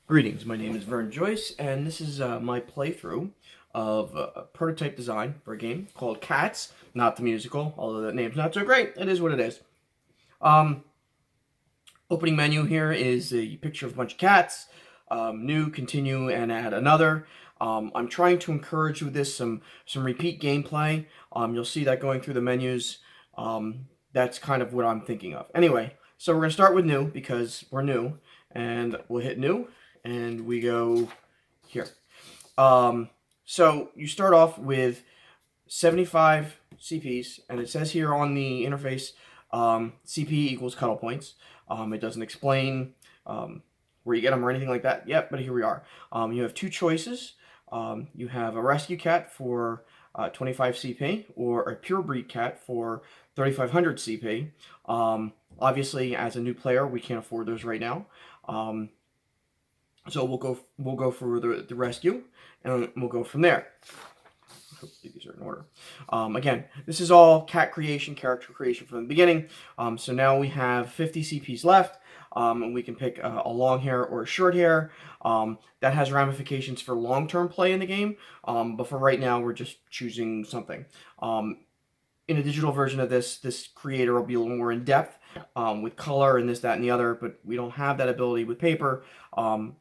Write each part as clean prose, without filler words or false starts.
Greetings, my name is Vern Joyce, and this is my playthrough of a prototype design for a game called Cats, not the musical, although that name's not so great. It is what it is. Um, Opening menu here is a picture of a bunch of cats. New, continue, and add another. I'm trying to encourage with this some repeat gameplay. You'll see that going through the menus. That's kind of what I'm thinking of. Anyway, so we're going to start with new because we're new, and we'll hit new, and we go here. So you start off with 75 CPs, and it says here on the interface CP equals cuddle points. It doesn't explain where you get them or anything like that yet, but here we are. You have two choices. You have a rescue cat for 25 CP or a pure breed cat for 3,500 CP. Obviously, as a new player, we can't afford those right now. So we'll go for the rescue, and we'll go from there. Hopefully these are in order. Again, this is all cat creation, character creation from the beginning. So now we have 50 CPs left, and we can pick a long hair or a short hair. That has ramifications for long-term play in the game, but for right now, we're just choosing something. In a digital version of this creator will be a little more in-depth with color and this, that, and the other, but we don't have that ability with paper.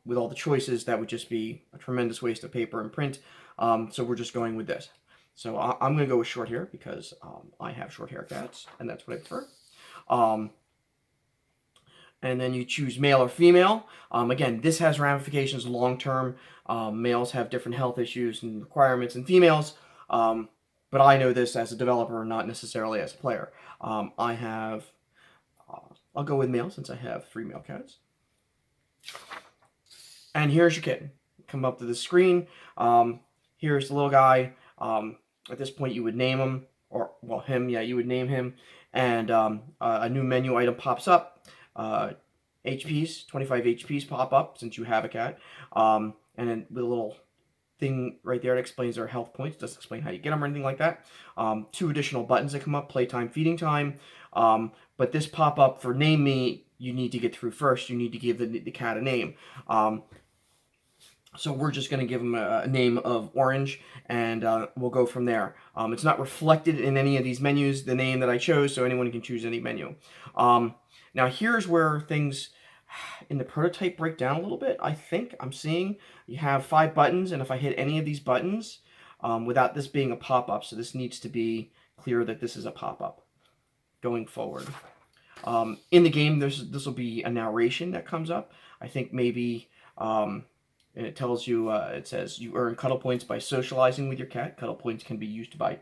With all the choices, that would just be a tremendous waste of paper and print. So we're just going with this. So I'm going to go with short hair because I have short hair cats, and that's what I prefer. And then you choose male or female. Again, this has ramifications long-term. Males have different health issues and requirements than females. But I know this as a developer, not necessarily as a player. I'll go with male since I have 3 male cats. And here's your kitten. Come up to the screen. Here's the little guy. At this point, you would name him, or, well, him, yeah, you would name him. And a new menu item pops up. HPs, 25 HPs pop up since you have a cat. And then with a little thing right there that explains their health points. Doesn't explain how you get them or anything like that. 2 additional buttons that come up, playtime, feeding time. But this pop-up for name me, you need to get through first. You need to give the cat a name. So we're just going to give him a name of Orange, and we'll go from there. It's not reflected in any of these menus, the name that I chose, so anyone can choose any menu. Now here's where things in the prototype break down a little bit. I think I'm seeing you have 5 buttons, and if I hit any of these buttons, without this being a pop-up, so this needs to be clear that this is a pop-up going forward. In the game, this will be a narration that comes up. I think maybe, and it tells you, it says you earn cuddle points by socializing with your cat. Cuddle points can be used to buy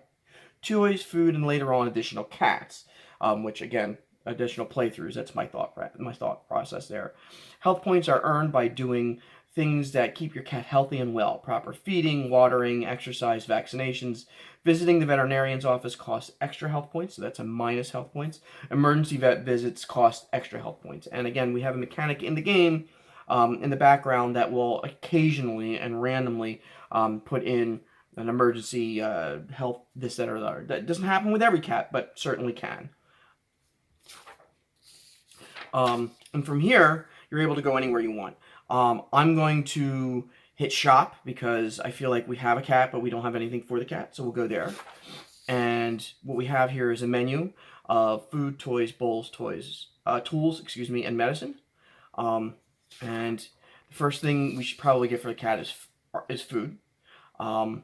toys, food, and later on additional cats, which again, additional playthroughs. That's my thought process there. Health points are earned by doing things that keep your cat healthy and well. Proper feeding, watering, exercise, vaccinations. Visiting the veterinarian's office costs extra health points, so that's a minus health points. Emergency vet visits cost extra health points. And again, we have a mechanic in the game in the background that will occasionally and randomly put in an emergency health this, that, or the other. That doesn't happen with every cat, but certainly can. And from here, you're able to go anywhere you want. I'm going to hit shop because I feel like we have a cat, but we don't have anything for the cat, so we'll go there. And what we have here is a menu of food, toys, bowls, tools, and medicine. And the first thing we should probably get for the cat is food. And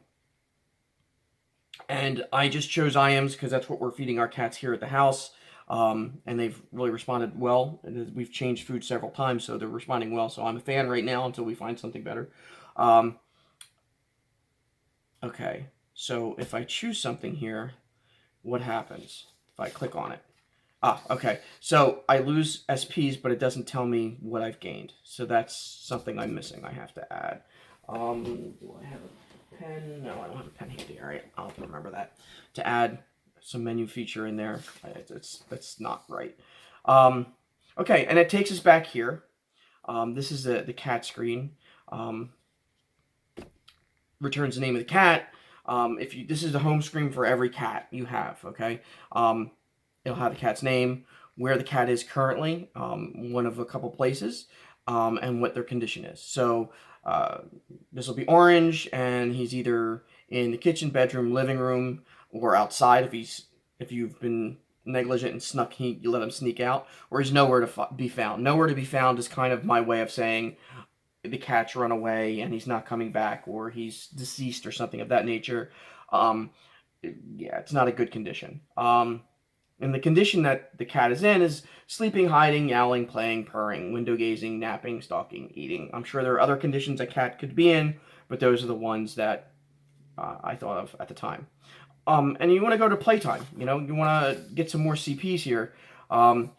I just chose IMs because that's what we're feeding our cats here at the house. And they've really responded well. We've changed food several times, so they're responding well. So I'm a fan right now until we find something better. Okay, so if I choose something here, what happens if I click on it? Okay, so I lose SPs, but it doesn't tell me what I've gained. So that's something I'm missing. I have to add. Do I have a pen? No, I don't have a pen handy. All right, I'll have to remember that. To add some menu feature in there. That's not right. Okay, and it takes us back here. This is the cat screen. Returns the name of the cat. This is the home screen for every cat you have. Okay, it'll have the cat's name, where the cat is currently, one of a couple places. and what their condition is. So this will be orange, and he's either in the kitchen, bedroom, living room, or outside if you've been negligent and you let him sneak out, or he's nowhere to be found. Nowhere to be found is kind of my way of saying the cat's run away and he's not coming back, or he's deceased or something of that nature. Um, yeah, it's not a good condition. And the condition that the cat is in is sleeping, hiding, yowling, playing, purring, window gazing, napping, stalking, eating. I'm sure there are other conditions a cat could be in, but those are the ones that I thought of at the time. And you want to go to playtime. You know, you want to get some more CPs here. And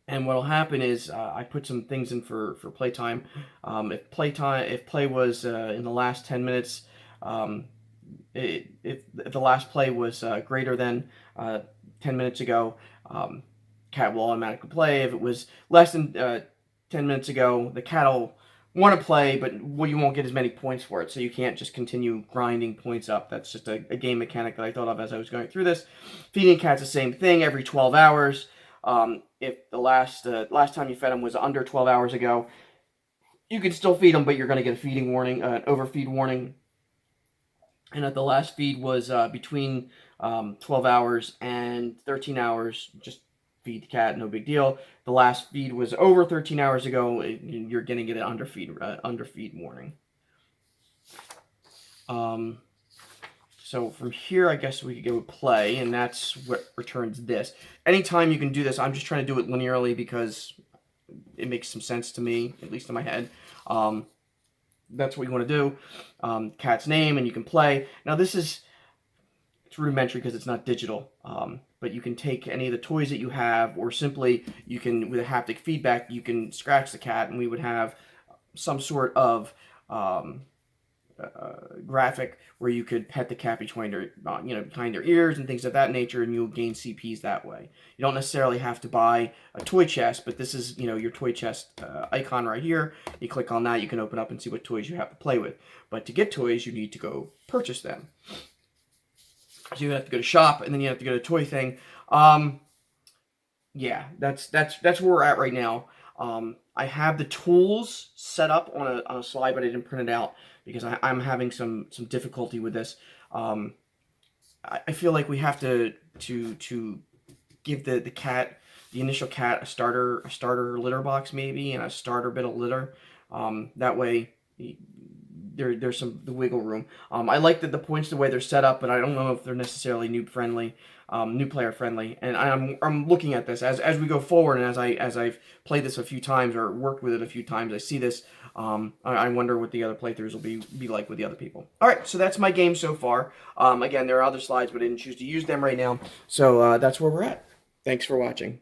what'll happen is I put some things in for playtime. If play was in the last 10 minutes, if the last play was greater than 10 minutes ago, cat will automatically play. If it was less than 10 minutes ago, the cat will want to play, but you won't get as many points for it, so you can't just continue grinding points up. That's just a game mechanic that I thought of as I was going through this. Feeding cats the same thing every 12 hours. If the last time you fed them was under 12 hours ago, you can still feed them, but you're going to get a feeding warning, an overfeed warning. And if the last feed was between 12 hours and 13 hours, just feed the cat, no big deal. The last feed was over 13 hours ago, you're going to get an underfeed warning. So from here, I guess we could go play, and that's what returns this. Anytime you can do this, I'm just trying to do it linearly because it makes some sense to me, at least in my head. That's what you want to do. Cat's name, and you can play. Now it's rudimentary because it's not digital, but you can take any of the toys that you have, or simply you can, with a haptic feedback, you can scratch the cat, and we would have some sort of graphic where you could pet the cat behind their ears and things of that nature, and you'll gain CPs that way. You don't necessarily have to buy a toy chest, but this is your toy chest icon right here. You click on that, you can open up and see what toys you have to play with. But to get toys, you need to go purchase them. So you have to go to shop, and then you have to go to toy thing. Yeah, that's where we're at right now. I have the tools set up on a slide, but I didn't print it out because I'm having some difficulty with this. I feel like we have to give the initial cat a starter litter box maybe, and a starter bit of litter. That way there's some wiggle room. I like the points the way they're set up, but I don't know if they're necessarily new player friendly. And I'm looking at this as we go forward, and as I've played this a few times or worked with it a few times, I see this. I wonder what the other playthroughs will be like with the other people. All right, so that's my game so far. Again, there are other slides, but I didn't choose to use them right now. So that's where we're at. Thanks for watching.